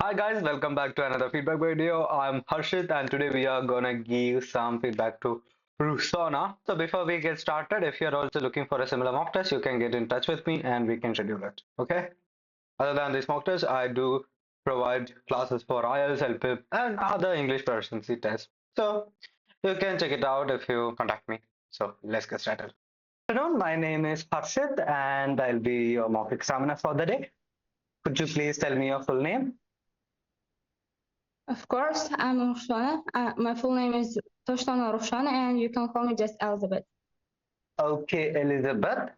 Hi guys, welcome back to another feedback video. I'm Harshit and today we are gonna give some feedback to Ruhshona. So before we get started, if you're also looking for a similar mock test, you can get in touch with me and we can schedule it. Okay? Other than this mock test, I do provide classes for IELTS, CELPIP and other English proficiency tests. So you can check it out if you contact me. So let's get started. Hello, my name is Harshit and I'll be your mock examiner for the day. Could you please tell me your full name? Of course, I'm Ruhshona. My full name is Ruhshona, and you can call me just Elizabeth. Okay, Elizabeth.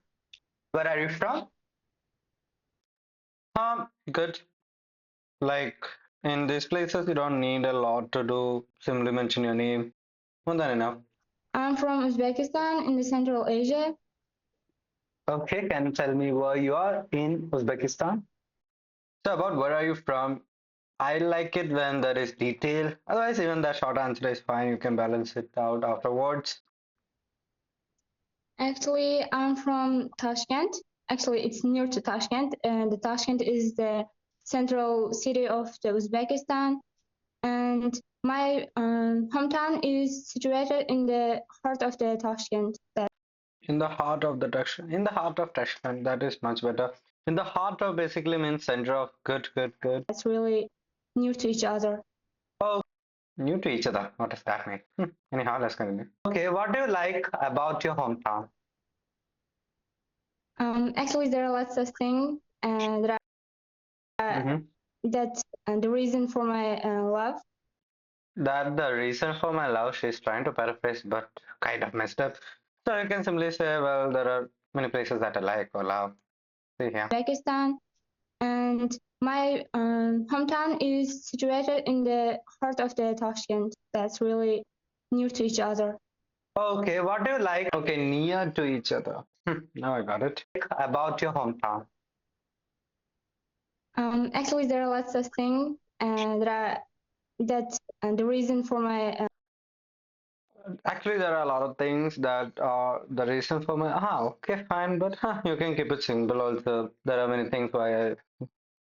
Where are you from? Good. Like in these places, you don't need a lot to do. Simply mention your name. More than enough. I'm from Uzbekistan in the Central Asia. Okay, can you tell me where you are in Uzbekistan? So about where are you from? I like it when there is detail. Otherwise, even the short answer is fine. You can balance it out afterwards. Actually, I'm from Tashkent. Actually, it's near to Tashkent, and the Tashkent is the central city of the Uzbekistan. And my hometown is situated in the heart of the Tashkent. In the heart of the Tashkent. In the heart of Tashkent. That is much better. In the heart of basically means center of. Good, good, good. That's really near to each other. Oh, new to each other. What does that mean? Anyhow, let's continue. Okay, what do you like about your hometown? Actually, there are lots of things that that's the reason for my love. That the reason for my love, she's trying to paraphrase, but kind of messed up. So you can simply say, well, there are many places that I like or love. See here. Pakistan, and my hometown is situated in the heart of the Tashkent. That's really near to each other. Okay, what do you like? Okay, near to each other. Now I got it. About your hometown. Actually, there are lots of things that's the reason for my. Actually, there are a lot of things that are the reason for my. Okay, fine, but you can keep it simple also. There are many things why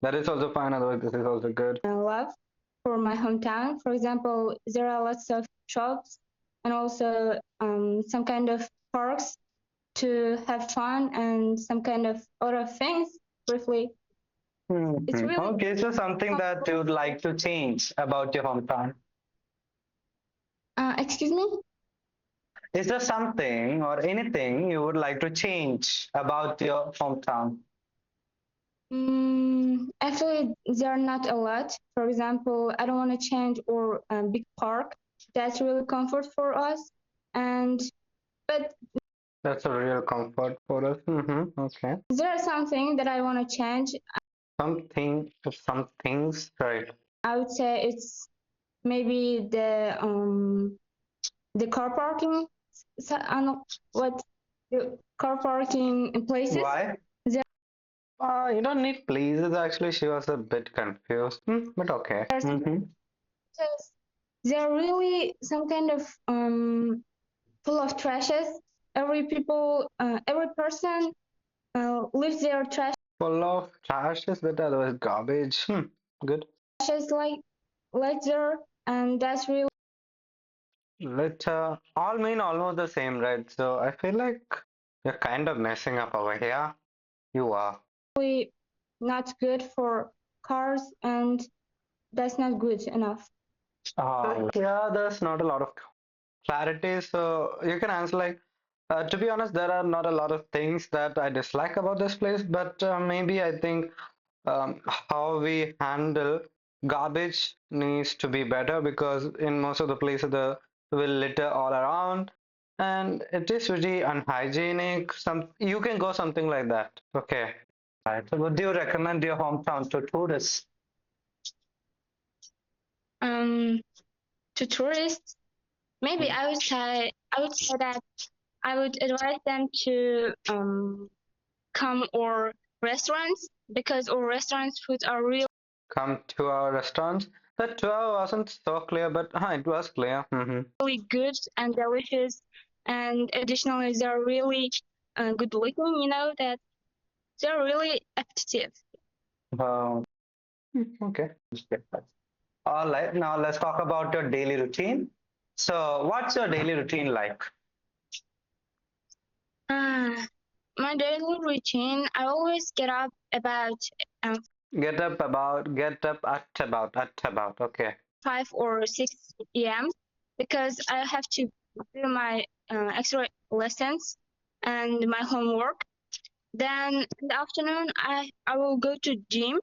that is also fine. Otherwise, this is also good. Love for my hometown. For example, there are lots of shops and also some kind of parks to have fun and some kind of other things. Briefly, it's really Okay, so something that you would like to change about your hometown. excuse me. Is there something or anything you would like to change about your hometown? Actually, there are not a lot. For example, I don't want to change or big park. That's really comfort for us. But That's a real comfort for us. Okay. there are something that I want to change. Some things, right? I would say it's maybe the car parking. So, I don't know what the car parking places. Why? You don't need places actually. She was a bit confused, but okay. They're really some kind of full of trashes. Every person leaves their trash. Full of trash is better, otherwise garbage. Good. Trashes like there, and that's really Litter all mean almost the same, right? So I feel like you're kind of messing up over here. You are. not good for cars, and that's not good enough. Yeah, there's not a lot of clarity, so you can answer like, to be honest, there are not a lot of things that I dislike about this place, but maybe I think how we handle garbage needs to be better because in most of the places the will litter all around and it is really unhygienic. Some you can go something like that. Okay. Right. So would you recommend your hometown to tourists? To tourists, maybe I would say that I would advise them to come or restaurants because our restaurants foods are really Come to our restaurants. The tour wasn't so clear, but it was clear. really good and delicious, and additionally they're really good looking. You know that they're really effective. Wow. Okay. All right. Now let's talk about your daily routine. So, what's your daily routine like? Uh, my daily routine, I always get up about um, Get up at about. Okay. 5 or 6 a.m. because I have to do my extra lessons and my homework. Then in the afternoon, I will go to gym.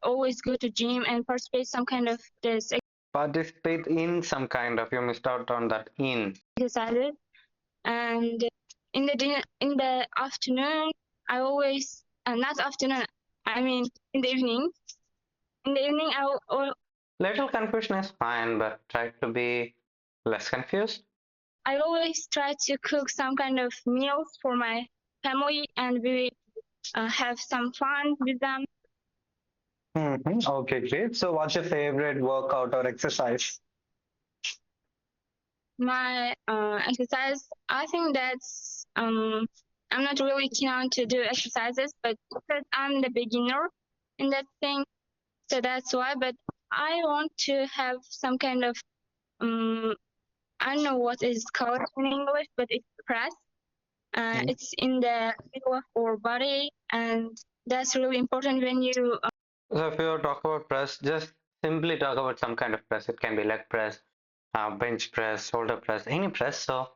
Always go to gym and participate some kind of this Participate in some kind of. You missed out on that in. exercises. And in the afternoon, I always not afternoon. I mean in the evening. In the evening, Little confusion is fine, but try to be less confused. I always try to cook some kind of meals for my family, and we have some fun with them. Okay, great. So, what's your favorite workout or exercise? My exercise, I think that's I'm not really keen on to do exercises, but because I'm the beginner in that thing, so that's why. But I want to have some kind of I don't know what is called in English, but it's press. It's in the middle of our body, and that's really important when you. So, if you talk about press, just simply talk about some kind of press. It can be leg press, bench press, shoulder press, any press. So,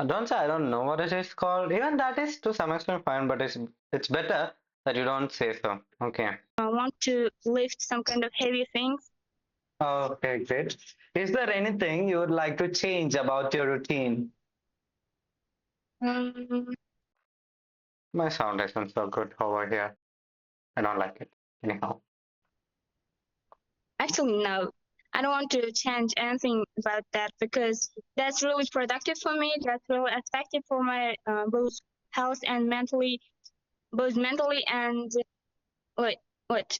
don't say I don't know what it is called. Even that is to some extent fine, but it's better that you don't say so. Okay. Want to lift some kind of heavy things. Okay, great. Is there anything you would like to change about your routine? Um, My sound isn't so good over here. I don't like it. Anyhow. Actually, no. I don't want to change anything about that because that's really productive for me. That's really effective for my both health and both mentally and wait, what?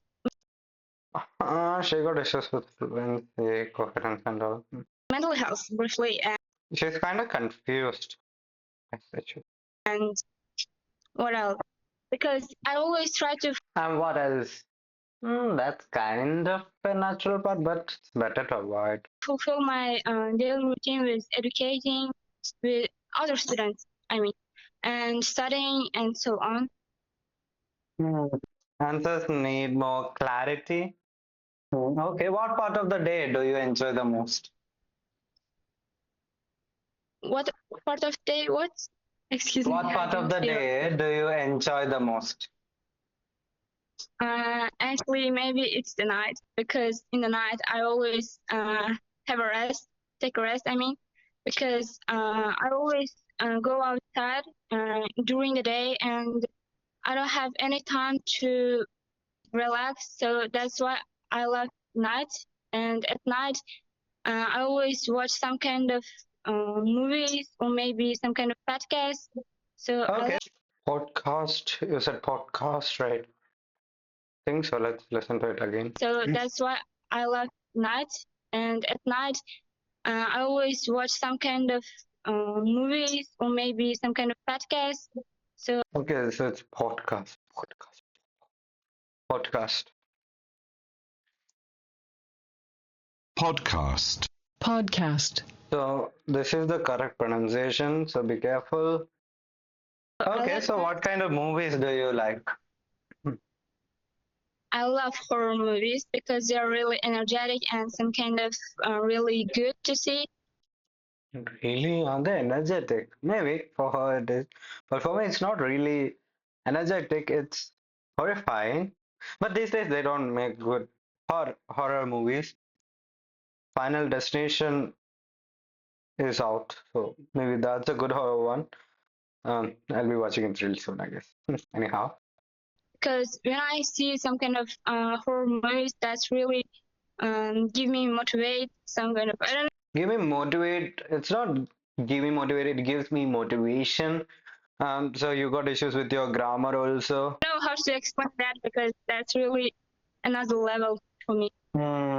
She got issues with fluency, coherence, and all. Mental health, briefly, She's kind of confused. and what else? Because I always try to And what else? That's kind of a natural part, but it's better to avoid. fulfill my daily routine with educating with other students. I mean, and studying and so on. Hmm. Answers need more clarity. Okay, what part of the day do you enjoy the most? What part of day? What? Excuse me, What I part of didn't the hear. day do you enjoy the most? Actually, maybe it's the night because in the night I always have a rest, take a rest. I mean, because I always go outside during the day and I don't have any time to relax. So that's why I love night. And at night, I always watch some kind of movies or maybe some kind of podcast. So Okay. Podcast. You said podcast, right? Think so. Let's listen to it again. that's why I love night. And at night, I always watch some kind of movies or maybe some kind of podcast. So Okay, so it's podcast. Podcast. Podcast. Podcast. So this is the correct pronunciation, so be careful. Okay, so what kind of movies do you like? I love horror movies because they're really energetic and some kind of really good to see. Really, are they energetic? Maybe for her it is, but for me it's not really energetic. It's horrifying. But these days they don't make good horror movies. Final Destination is out, so maybe that's a good horror one. I'll be watching it real soon, I guess. Anyhow, Because when I see some kind of horror movies, that's really give me motivate some kind of I don't give me motivate. It's not give me motivate. It gives me motivation. So you got issues with your grammar also. know how to explain that because that's really another level for me. Hmm.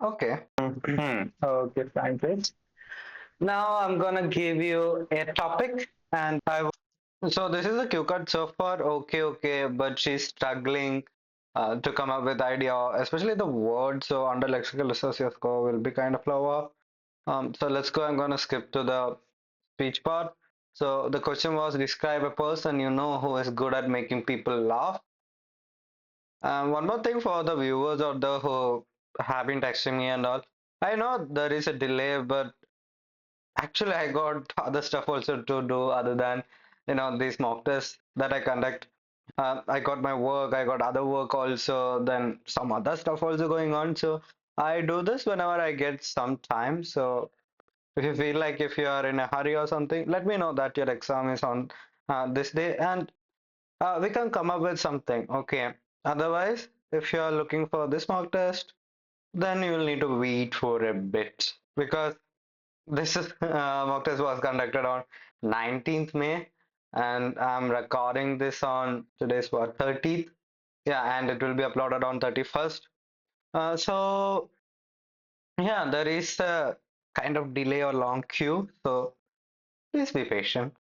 Okay. Okay, fine, great. Now I'm gonna give you a topic, so this is a cue card so far. Okay, okay, but she's struggling. to come up with idea, especially the words. So under lexical research, your score will be kind of lower. So let's go. I'm going to skip to the speech part. So the question was, describe a person you know who is good at making people laugh. One more thing for the viewers out there who have been texting me and all. I know there is a delay, but actually I got other stuff also to do other than these mock tests that I conduct. I got my work, I got other work also, then some other stuff also going on. So I do this whenever I get some time. So if you feel like if you are in a hurry or something, let me know that your exam is on this day, and we can come up with something. Okay. Otherwise, if you are looking for this mock test, then you will need to wait for a bit because this is mock test was conducted on 19th May, and I'm recording this on today's what 30th. Yeah, and it will be uploaded on 31st. So yeah, there is a kind of delay or long queue. So please be patient.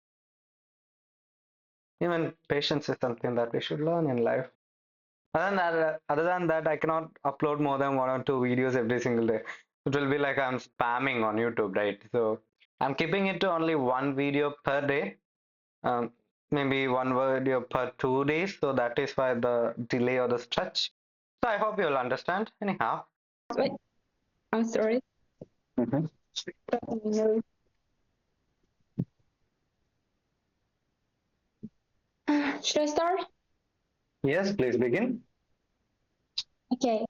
Even patience is something that we should learn in life. Other than that, I cannot upload more than 1 or 2 videos every single day. It will be like I'm spamming on YouTube, right? So I'm keeping it to only one video per day, um, maybe one video per 2 days. So that is why the delay or the stretch. So I hope you'll understand. Anyhow. Wait, I'm sorry. Mhm. Should I start? Yes, please begin. Okay.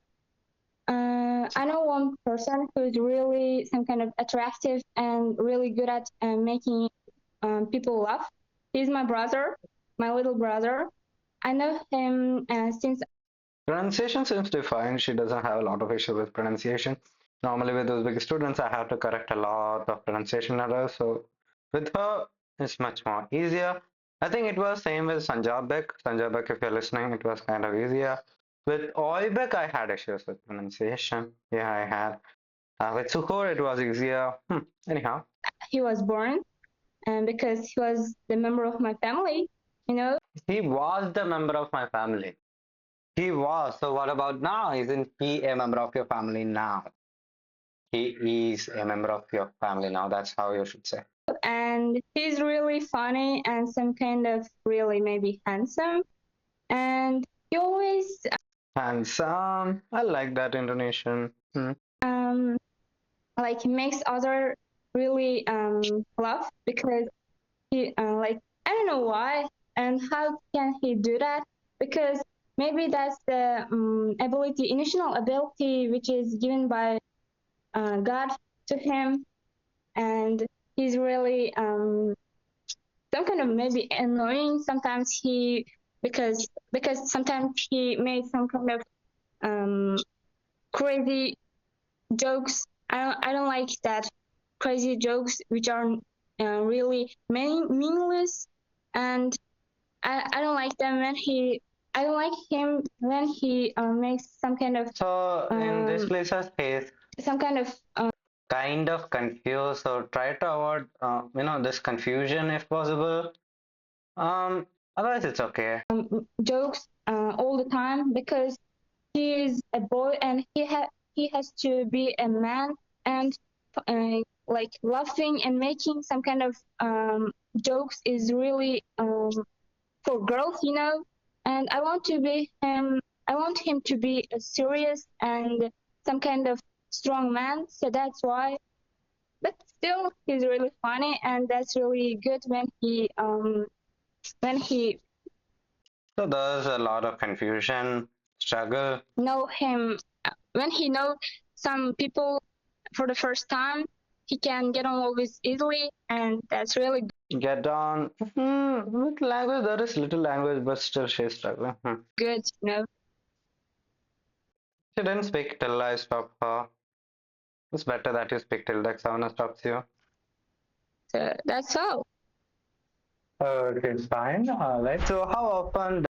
I know one person who's really some kind of attractive and really good at making people laugh. He's my brother, my little brother. I know him since. Pronunciation seems to be fine. She doesn't have a lot of issue with pronunciation. Normally with Uzbek students, I have to correct a lot of pronunciation errors. So with her, it's much more easier. I think it was same with Sanjabek. Sanjabek, if you're listening, it was kind of easier. With Oibek, I had issues with pronunciation. Yeah, I had. With Sukhor, it was easier. Anyhow. He was born, and because he was the member of my family, you know. He was the member of my family. He was. So what about now? Isn't he a member of your family now? He is a member of your family now. That's how you should say. And he's really funny and some kind of really maybe handsome. And he always Handsome. I like that intonation. um like makes other really laugh because he like I don't know why and how can he do that, because maybe that's the ability, initial ability, which is given by God to him, and he's really some kind of maybe annoying sometimes. He because sometimes he made some kind of crazy jokes. I don't like that crazy jokes which are really meaningless, and I don't like them when he I don't like him when he makes some kind of So in this place, he's some kind of confused. So try to avoid, this confusion if possible. Um, Otherwise it's okay. jokes all the time, because he is a boy and he has to be a man, and like laughing and making some kind of jokes is really for girls, you know. And I want him to be a serious and some kind of strong man. So that's why. But still, he's really funny, and that's really good when he So there's a lot of confusion, struggle. know him when he knows some people for the first time. He can get on with easily, and that's really Get on. With language, there is little language, but still she's struggling. good, you know. She didn't speak till I stopped her. It's better that you speak till the examiner stops you. So that's all. Okay, fine. All right. So how often?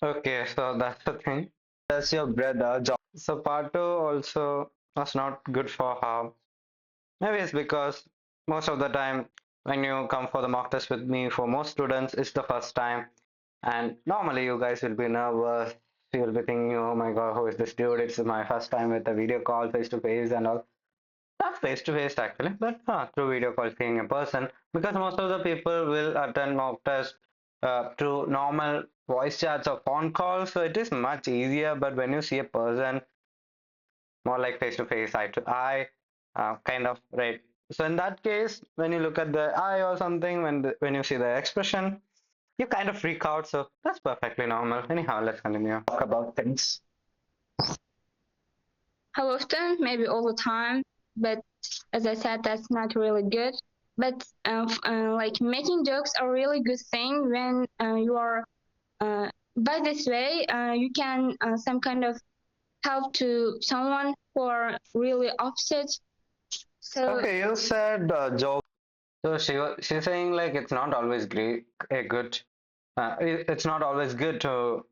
Okay, so that's the thing. That's your brother, John. So part two also was not good for her. Maybe it's because most of the time when you come for the mock test with me, for most students, it's the first time. And normally you guys will be nervous. you'll be thinking, oh my God, who is this dude? It's my first time with a video call face to face and all. Not face to face actually, but through video call seeing a person, because most of the people will attend mock test through normal voice chats or phone calls, so it is much easier. But when you see a person, more like face to face, eye to eye, kind of, right? So in that case, when you look at the eye or something, when you see the expression, you kind of freak out. So that's perfectly normal. Anyhow, let's continue. Talk about things. How often? Maybe all the time. But as I said, that's not really good. But like making jokes are really good thing when you are by this way you can some kind of help to someone who are really upset. So Okay, you said joke. So she's saying like it's not always great, a good. It's not always good to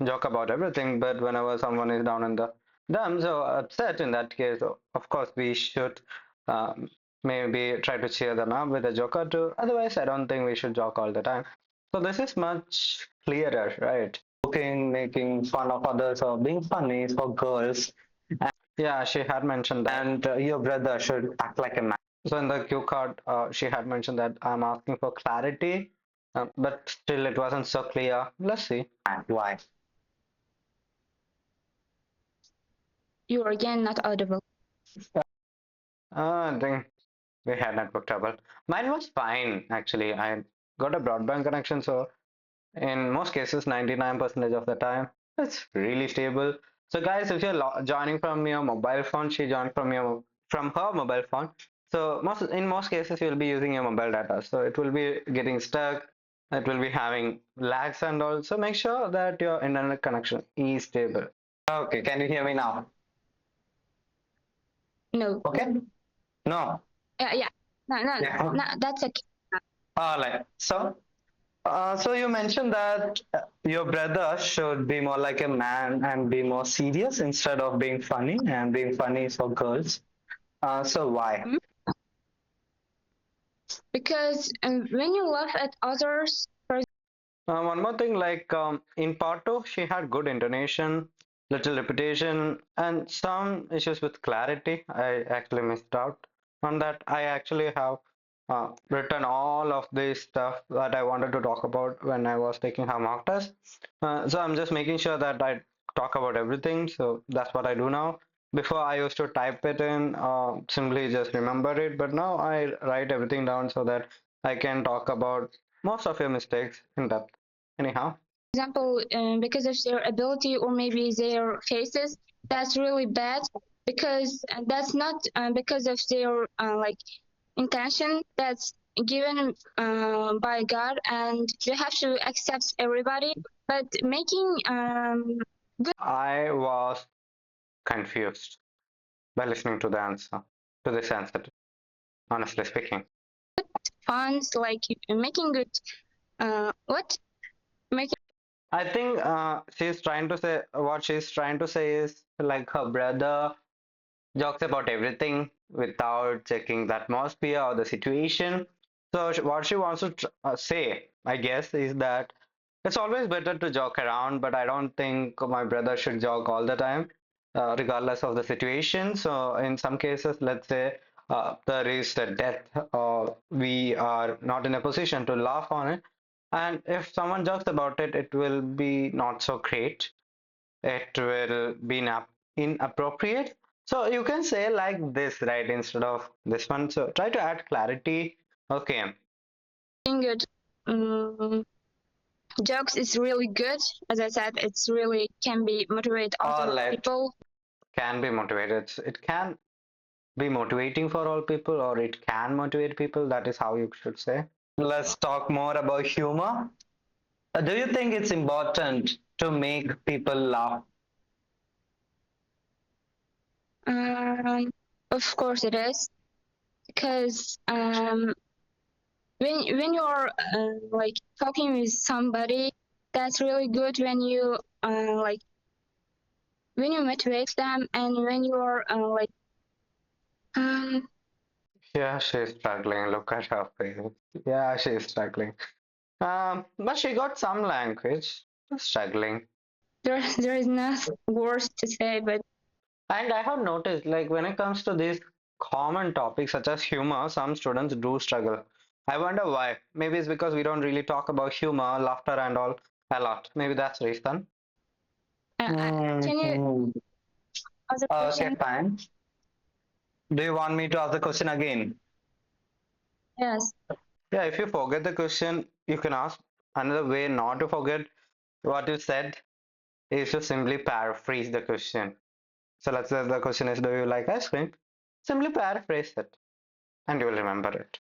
joke about everything, but whenever someone is down in the dumps or upset, in that case, of course, we should um, maybe try to cheer them up with a joke or two. Otherwise, I don't think we should joke all the time. So this is much clearer, right? Joking, making fun of others, or being funny is for girls. Yeah, she had mentioned that. And your brother should act like a man. So in the cue card, she had mentioned that I'm asking for clarity, but still it wasn't so clear. Let's see. And why? you are again not audible. I think we had network trouble. Mine was fine, actually. I got a broadband connection, so in most cases, 99% of the time, it's really stable. So guys, if you're joining from your mobile phone, she joined from her mobile phone. So in most cases, you'll be using your mobile data. So it will be getting stuck. It will be having lags and all. So make sure that your internet connection is stable. Okay, can you hear me now? No. Okay. No. Yeah. No. Yeah. No. That's okay. All right. So you mentioned that your brother should be more like a man and be more serious instead of being funny, and being funny is for girls. So why? Hmm? Because when you laugh at others, for One more thing, like in part two, she had good intonation, little repetition, and some issues with clarity. I actually missed out on that. I actually have written all of this stuff that I wanted to talk about when I was taking her mock test. So I'm just making sure that I talk about everything. So that's what I do now. Before I used to type it in, simply just remember it, but now I write everything down so that I can talk about most of your mistakes in depth. Anyhow, example, because of their ability or maybe their faces, that's really bad. Because that's not because of their like intention. That's given by God, and you have to accept everybody. But making good I was confused by listening to the answer, to this answer, honestly speaking. funds, like making good what making I think she's trying to say is like her brother jokes about everything without checking the atmosphere or the situation. So what she wants to say, I guess, is that it's always better to joke around, but I don't think my brother should joke all the time, regardless of the situation. So in some cases, let's say there is a death, or we are not in a position to laugh on it, and if someone jokes about it, it will be not so great. It will be inappropriate. So you can say like this, right, instead of this one. So try to add clarity. Okay. good jokes is really good. As I said, it's really can be motivate Or other let people. can be motivated. It can be motivating for all people, or it can motivate people. That is how you should say. Let's talk more about humor. Do you think it's important to make people laugh? Um, of course it is, because when you're like talking with somebody, that's really good when you like when you motivate them and when you're like um, Yeah, she's struggling. Look at her face. Yeah, she's struggling. But she got some language. Struggling. there is nothing worse to say, but And I have noticed, like when it comes to these common topics such as humor, some students do struggle. I wonder why. Maybe it's because we don't really talk about humor, laughter, and all a lot. Maybe that's the reason. can you Mhm. ask the Okay, question? fine. Do you want me to ask the question again? Yes. Yeah, if you forget the question, you can ask. Another way not to forget what you said is to simply paraphrase the question. So let's say the question is, do you like ice cream? Simply paraphrase it and you will remember it.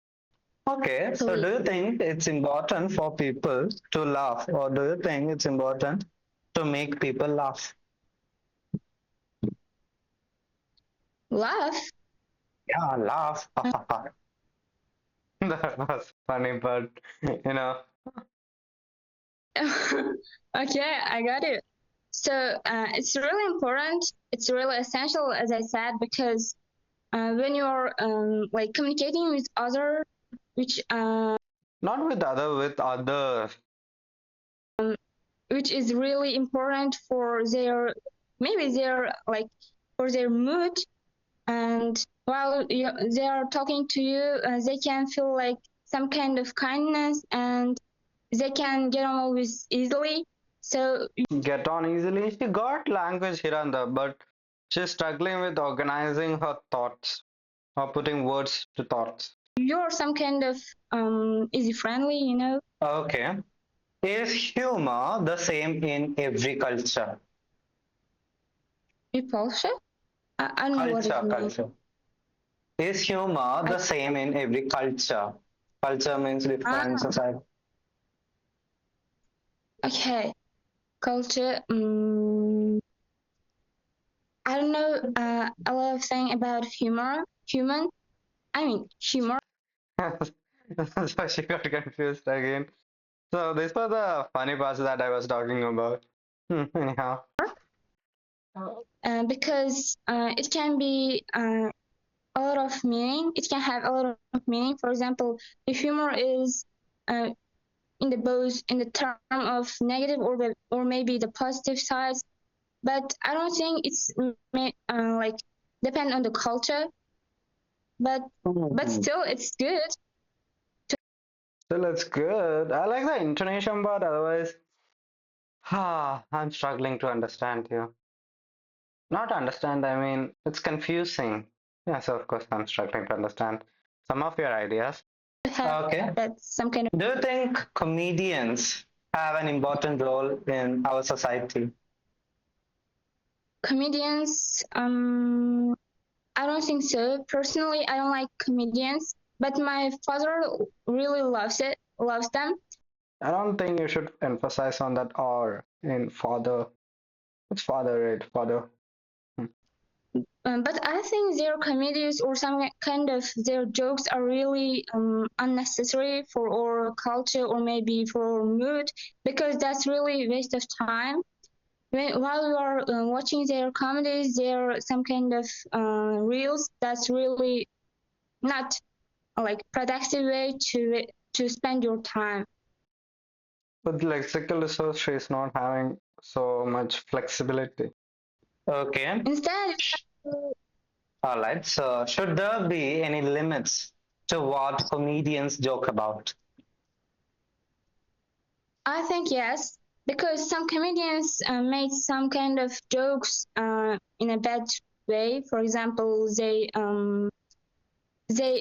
Okay, so Actually, do you think it's important for people to laugh, or do you think it's important to make people laugh? laugh. Yeah, laugh. That was funny, but you know, Okay, I got it. So it's really important. It's really essential, as I said, because when you're like communicating with other, which not with others. which is really important for their maybe their like for their mood, and while they are talking to you, they can feel like some kind of kindness, and they can get on with easily. So Get on easily. She got language here and there, but she's struggling with organizing her thoughts or putting words to thoughts. you're some kind of easy friendly, you know. Okay. Is humor the same in every culture? Repulsion. I don't know what it Culture, means. culture. Is humor I the same in every culture? Culture means different ah society. okay. Culture. I don't know a lot of thing about humor. Humor. So she got confused again. So these were the funny parts that I was talking about. Anyhow. Because it can be a lot of meaning. It can have a lot of meaning. For example, if humor is uh, in the term of negative or maybe the positive sides, but I don't think it's like depend on the culture. But Hmm. still, it's good. Still, it's good. I like the intonation part. Otherwise, I'm struggling to understand you. Not understand, I mean, it's confusing. Yes, of course, I'm struggling to understand some of your ideas. To have Okay. that some kind of Do you think comedians have an important role in our society? comedians. I don't think so. Personally, I don't like comedians, but my father really loves them. I don't think you should emphasize on that R in father. It's father, right? Father. Hmm. But I think their comedies or some kind of their jokes are really unnecessary for our culture or maybe for our mood, because that's really a waste of time. While you are watching their comedies, their some kind of reels, that's really not like productive way to spend your time. With lexical research, she's not having so much flexibility. Okay. Instead, All right. So, should there be any limits to what comedians joke about? I think yes, because some comedians made some kind of jokes in a bad way. For example, they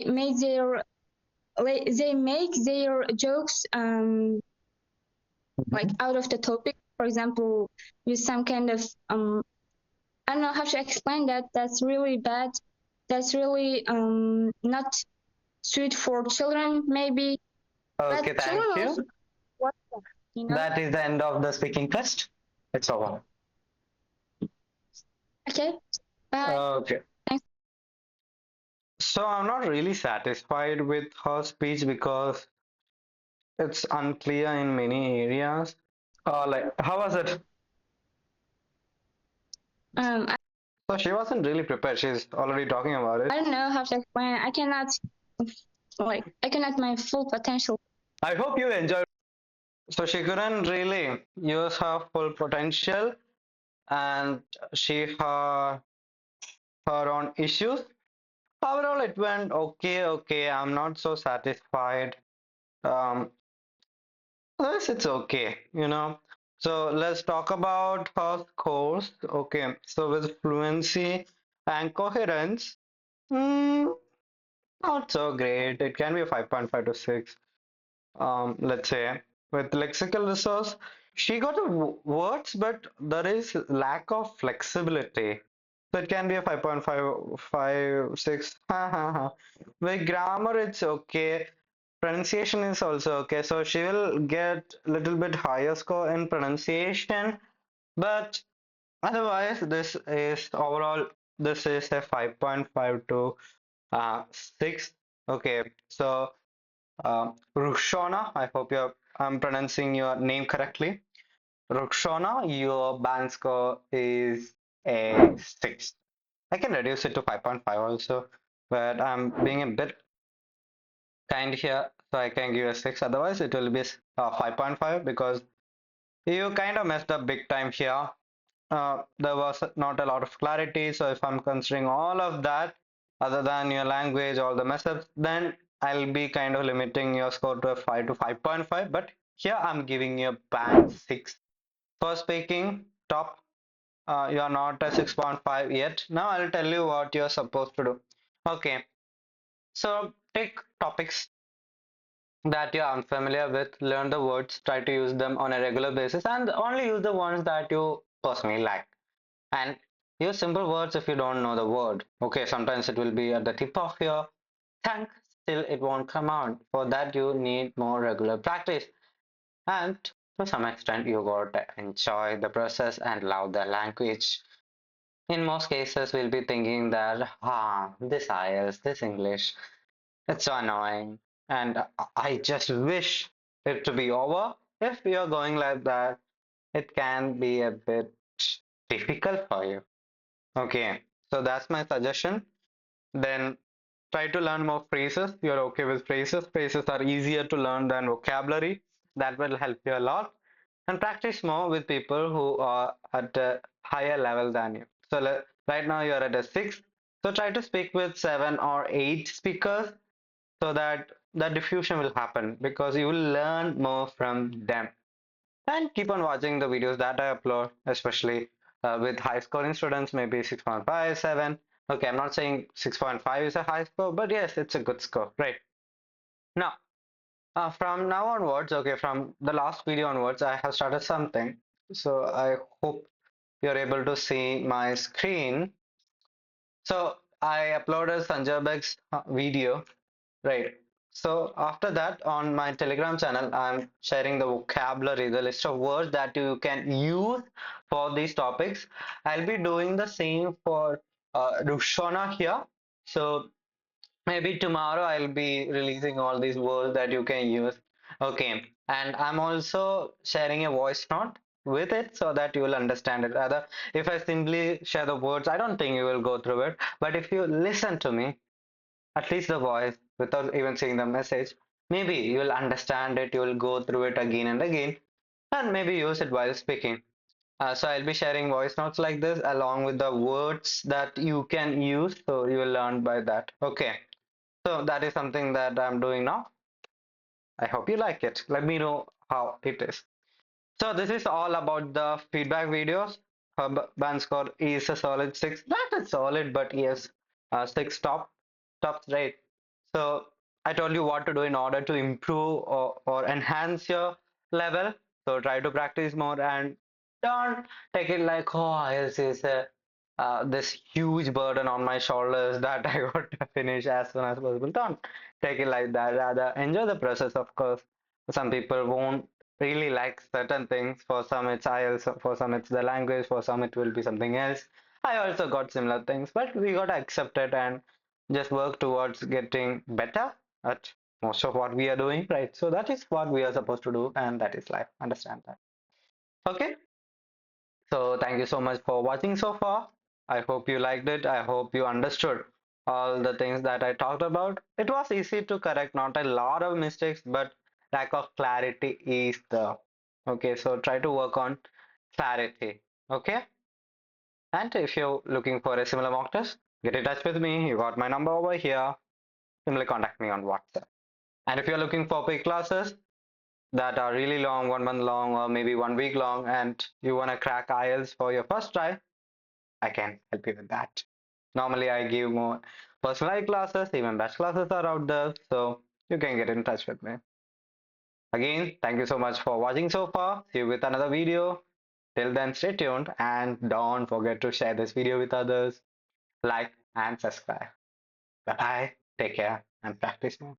made their they make their jokes like out of the topic. For example, with some kind of I don't know how to explain that. That's really bad. That's really not suit for children maybe. Okay, But children thank also you. watch that, you know. That is the end of the speaking test. It's over. Okay, bye. Okay. Thanks. So I'm not really satisfied with her speech because it's unclear in many areas. Like, how was it? I, So she wasn't really prepared. She's already talking about it. I don't know how to explain it. I cannot my full potential. I hope you enjoyed. So she couldn't really use her full potential and she had her own issues. Overall, it went okay, okay. I'm not so satisfied. Um, yes, it's okay. So let's talk about her scores. Okay, so with fluency and coherence, mm, not so great. It can be a 5.5 to 6. Let's say with lexical resource, she got the words, but there is lack of flexibility. So it can be a 5.5, 5, 6. Ha, ha, ha. With grammar, it's okay. Pronunciation is also okay. So she will get a little bit higher score in pronunciation, but otherwise, this is a 5.5 to 6. Okay, so Ruhshona, I hope I'm pronouncing your name correctly. Ruhshona, your band score is a 6. I can reduce it to 5.5 also, but I'm being a bit kind here, so I can give a 6. Otherwise, it will be 5.5 because you kind of messed up big time here. There was not a lot of clarity, so if I'm considering all of that, other than your language, all the mess ups, then I'll be kind of limiting your score to a 5 to 5.5. But here I'm giving you a band 6 for speaking top. You're not a 6.5 yet. Now I'll tell you what you're supposed to do. Okay, so take topics that you're unfamiliar with, learn the words, try to use them on a regular basis, and only use the ones that you personally like. And use simple words if you don't know the word. Okay, sometimes it will be at the tip of your tongue, still it won't come out. For that, you need more regular practice. And to some extent, you got to enjoy the process and love the language. In most cases, we'll be thinking that, this IELTS, this English, it's so annoying. And I just wish it to be over. If you're going like that, it can be a bit difficult for you. Okay, so that's my suggestion. Then try to learn more phrases. You're okay with phrases. Phrases are easier to learn than vocabulary. That will help you a lot. And practice more with people who are at a higher level than you. So right now you're at a 6. So try to speak with 7 or 8 speakers so that the diffusion will happen because you will learn more from them. And keep on watching the videos that I upload, especially with high scoring students, maybe 6.5, 7. Okay, I'm not saying 6.5 is a high score, but yes, it's a good score, right? Now, from now onwards, okay, from the last video onwards, I have started something. So I hope you're able to see my screen. So I uploaded Sanjay Beg's video. Right. So after that, on my Telegram channel, I'm sharing the vocabulary, the list of words that you can use for these topics. I'll be doing the same for Ruhshona here. So maybe tomorrow I'll be releasing all these words that you can use. Okay. And I'm also sharing a voice note with it so that you will understand it. Rather, if I simply share the words, I don't think you will go through it. But if you listen to me, at least the voice, without even seeing the message, maybe you will understand it, you will go through it again and again, and maybe use it while speaking. So I'll be sharing voice notes like this along with the words that you can use, so you will learn by that. Okay, so that is something that I'm doing now. I hope you like it. Let me know how it is. So this is all about the feedback videos. Her band score is a solid 6. Not a solid, but yes, 6 tops, right? So I told you what to do in order to improve or enhance your level. So try to practice more and don't take it like, oh, IELTS is this huge burden on my shoulders that I got to finish as soon as possible. Don't take it like that. Rather enjoy the process, of course. Some people won't really like certain things. For some it's IELTS, for some it's the language, for some it will be something else. I also got similar things, but we got to accept it and just work towards getting better at most of what we are doing, right? So that is what we are supposed to do, and that is life. Understand that. Okay. So thank you so much for watching so far. I hope you liked it. I hope you understood all the things that I talked about. It was easy to correct, not a lot of mistakes, but lack of clarity is the okay. So try to work on clarity. Okay. And if you're looking for a similar mock test, get in touch with me. You got my number over here. Simply contact me on WhatsApp. And if you're looking for paid classes that are really long, 1 month long, or maybe 1 week long, and you want to crack IELTS for your first try, I can help you with that. Normally, I give more personalized classes, even batch classes are out there, so you can get in touch with me. Again, thank you so much for watching so far. See you with another video. Till then, stay tuned and don't forget to share this video with others, like and subscribe. Bye bye, take care, and practice more.